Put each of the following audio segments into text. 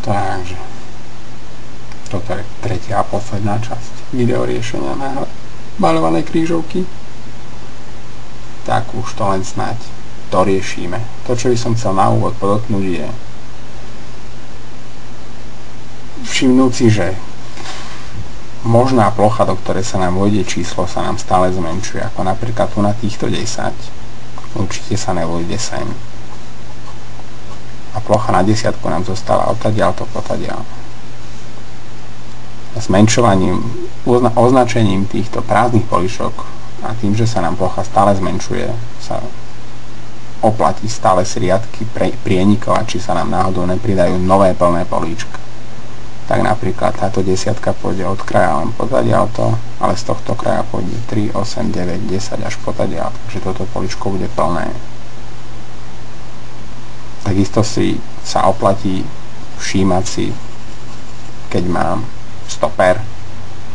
Takže toto je tretia a posledná časť videoriešenia na maľovanej krížovky. Tak už to len snáď doriešime. To, čo by som chcel na úvod podotknúť, je všimnúť si, že možná plocha, do ktorej sa nám vojde číslo, sa nám stále zmenšuje, ako napríklad tu na týchto 10. Určite sa nevojde sem. A plocha na 10 nám zostala odtadiaľ to potadiaľ. Zmenšovaním, označením týchto prázdnych poličok a tým, že sa nám plocha stále zmenšuje, sa oplatí stále si riadky prienikovať, či sa nám náhodou nepridajú nové plné políčka. Tak napríklad táto 10 pôjde od kraja len potadiaľ to, ale z tohto kraja pôjde 3, 8, 9, 10 až potadiaľ, takže toto poličko bude plné. Takisto si sa oplatí všímať si, keď mám stoper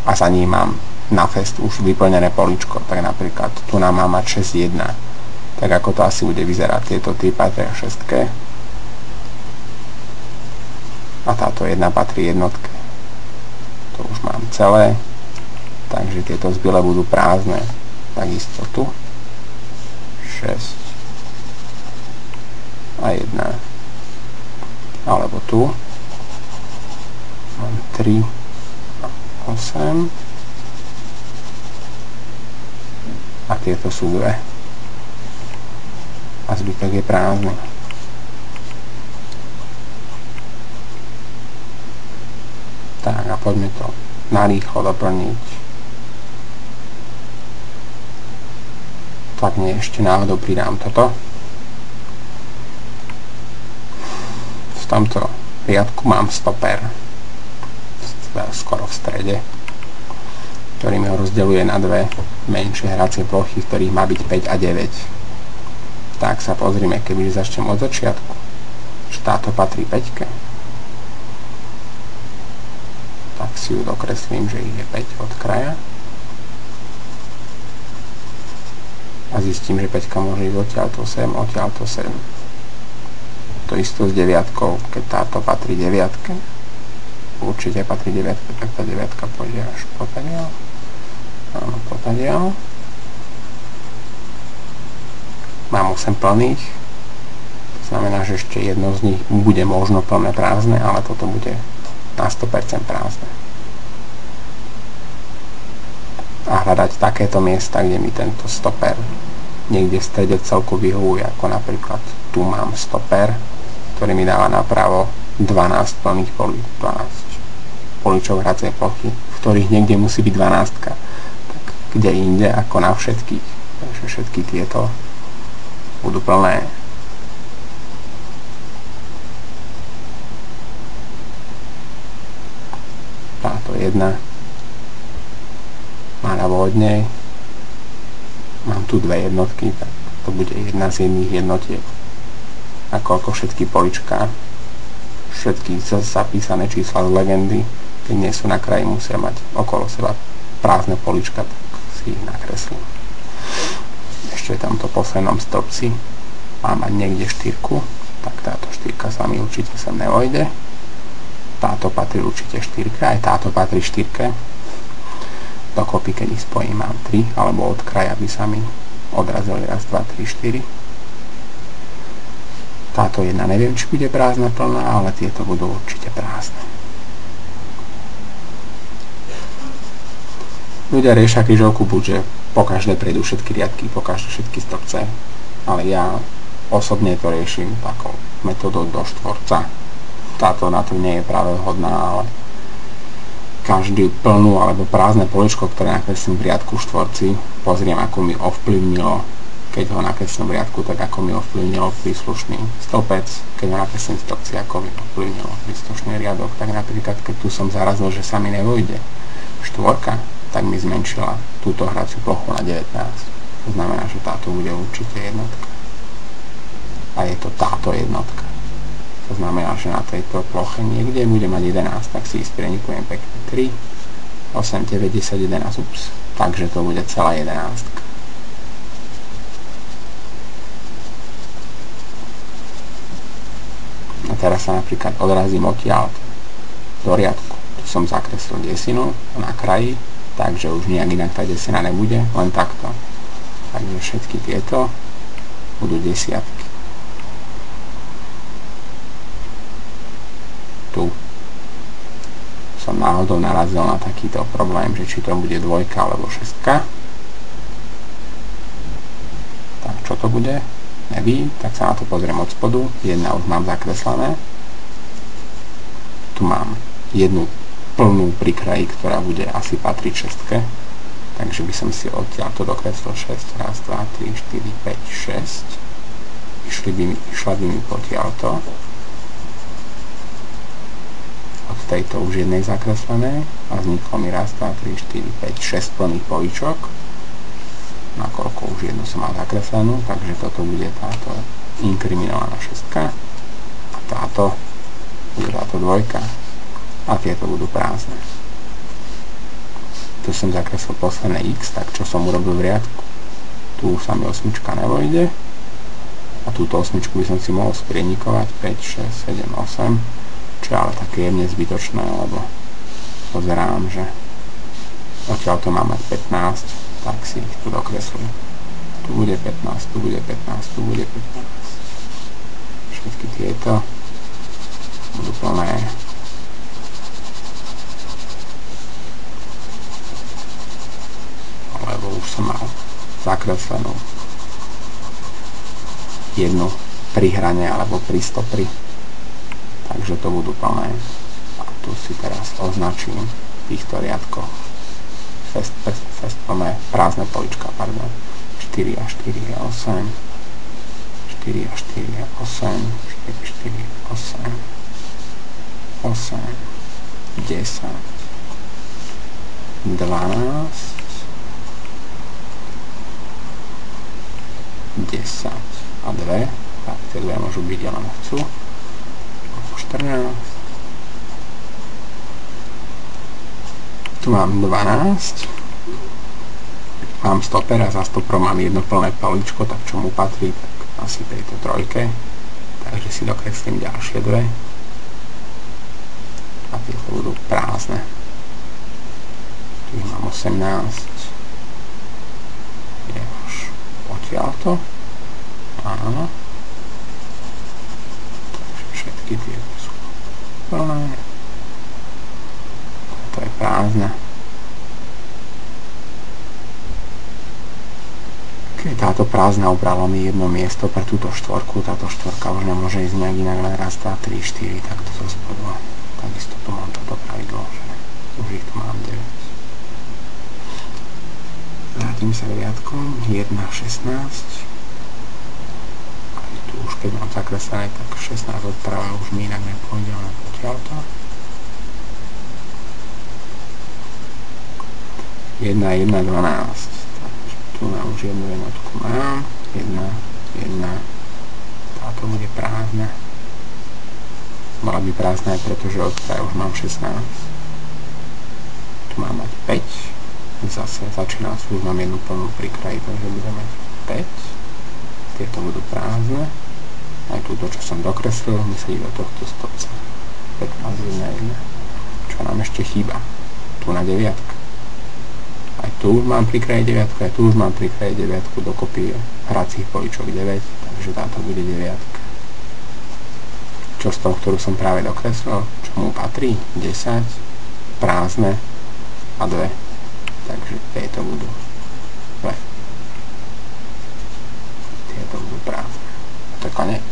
a za ním mám na fest už vyplnené poličko, tak napríklad tu nám mám mať 6.1, tak ako to asi bude vyzerať, tieto ty patria 6. A táto jedna patrí jednotke. To už mám celé, takže tieto zbyle budú prázdne. Takisto tu 6 a 1, alebo tu mám 3 a 8 a tieto sú 2 a zbytok je prázdny. Tak a poďme to narýchlo doplniť. Tak nie, ešte náhodou pridám toto. V tomto riadku mám stoper skoro v strede, ktorý mi ho rozdeľuje na dve menšie hracie plochy, v ktorých má byť 5 a 9. Tak sa pozrime, kebyže začnem od začiatku, že táto patrí 5. Tak si ju dokreslím, že ich je 5 od kraja. A zistím, že 5 môže ísť odtiaľto sem, odtiaľto sem. To isto s 9, keď táto patrí 9. Určite patrí 9, tak tá 9 pôjde až potadiaľ. Áno, potadiaľ. Mám 8 plných. To znamená, že ešte jedno z nich bude možno plné prázdne, ale toto bude na 100% prázdne. A hľadať takéto miesta, kde mi tento stoper niekde v strede celku vyhovuje, ako napríklad tu mám stoper, ktorý mi dáva napravo 12 plných polí, 12 políčok hracej plochy, v ktorých niekde musí byť 12, tak kde inde ako na všetkých. Takže všetky tieto budú plné. Táto jedna má ľavo od nej. Mám tu dve jednotky, tak to bude jedna z jedných jednotiek. Ako všetky poličká, všetky zapísané čísla z legendy, keď nie sú na kraji, musia mať okolo seba prázdne polička, tak si ich nakreslím. Ešte v tomto poslednom stĺpci mám mať niekde 4, tak táto 4 sa mi určite sem nevojde. Táto patrí určite 4, aj táto patrí 4. Dokopy, keď ich spojím, mám 3, alebo od kraja by sa mi odrazili 1, 2, 3, 4. Táto jedna neviem, či bude prázdna plná, ale tieto budú určite prázdne. Ľudia riešia krížovku buď, že po každé prejdú všetky riadky, po každé všetky stĺpce, ale ja osobne to riešim takou metodou do štvorca. Táto na to nie je práve vhodná, ale každú plnú alebo prázdne poličko, ktoré nakreslím v riadku štvorci, pozriem, ako mi ovplyvnilo, keď ho nakreslím v riadku, tak ako mi ovplyvnilo príslušný stĺpec, keď ho nakreslím v stĺpci, ako mi ovplyvnilo príslušný riadok. Tak napríklad, keď tu som zarazil, že sa mi nevojde 4, tak mi zmenšila túto hraciu plochu na 19. To znamená, že táto bude určite jednotka. A je to táto jednotka. To znamená, že na tejto ploche niekde bude mať 11, tak si spreenikujem pekne 3, 8, 9, 10, 11, ups. Takže to bude celá 11. A teraz sa napríklad odrazím odtiaľ do riadku. Tu som zakreslil desinu na kraji, takže už nejak inak tá desina nebude, len takto. Takže všetky tieto budú desiatky. Tu som náhodou narazil na takýto problém, že či to bude dvojka alebo šestka. Tak čo to bude? Nevím, tak sa na to pozriem od spodu. Jedna už mám zakreslené. Tu mám jednu plnú pri kraji, ktorá bude asi patriť šestke. Takže by som si odtiaľ to dokreslil 6. Raz, 2, 3, 4, 5, 6. Išla by mi potiaľto. Od tejto už jednej zakreslenej a vzniklo mi raz, 2, 3, 4, 5, 6 plných políčok. Nakoľko už jednu som mal zakreslenú, takže toto bude táto inkriminovaná šestka a táto bude táto dvojka a tieto budú prázdne. Tu som zakreslil posledné x, tak čo som urobil v riadku? Tu sa mi osmička nevojde a túto osmičku by som si mohol sprienikovať 5, 6, 7, 8, čo je ale také jemne zbytočné, lebo pozerám, že odtiaľ to má mať 15, tak si ich tu dokreslujem. Tu bude 15, tu bude 15, tu bude 15. Všetky tieto budú plné. Lebo už som mal zakreslenú jednu pri hrane alebo pri stopri. Takže to budú plné. A tu si teraz označím v týchto riadkoch plné prázdne polička, pardon. 4 a 4 je 8. 4 a 4 je 8. 4, 4, 8. 8. 10. 12. 10 a 2. Tak, tie dve môžu byť, ale nechcú. 14. Tu mám 12. Mám stoper a za stoprom mám jedno plné políčko, tak čo mu patrí, tak asi tejto trojke. Takže si dokreslím ďalšie dve. A tieto budú prázdne. Tu mám 18. Je až odtiaľto. Áno. Takže všetky tieto sú plné. To je prázdne. Keď táto prázdna ubrala mi jedno miesto pre túto štvorku, táto štvorka už nemôže ísť nejak inak, len raz, 2, 3, 4, takto zo spodu. Takisto tu mám toto pravidlo, že už ich tu mám 9. Vrátim sa k riadkom, 1, 16. A tu už keď mám zakreslené, tak 16 odprava už mi inak nepôjde, ale potiaľto. 1, 1, 12. Tu mám už jednu jednotku mám. 1, 1. Táto bude prázdna. Mala by prázdna aj pretože od kraja už mám 16. Tu mám mať 5. Zase začína už mám jednu plnú pri kraji, takže budem mať 5. Tieto budú prázdne. Aj túto, čo som dokreslil, mi sedí do tohto stopca. 15, 1, 1. Čo nám ešte chýba? Tu na 9. Aj tu už mám pri kraji 9, aj tu už mám pri kraji 9, dokopy hracích políčok 9, takže táto bude 9. Čo z toho, ktorú som práve dokreslil, čo mu patrí? 10, prázdne a 2. Takže tieto budú 2. Tieto budú prázdne. A to je konec.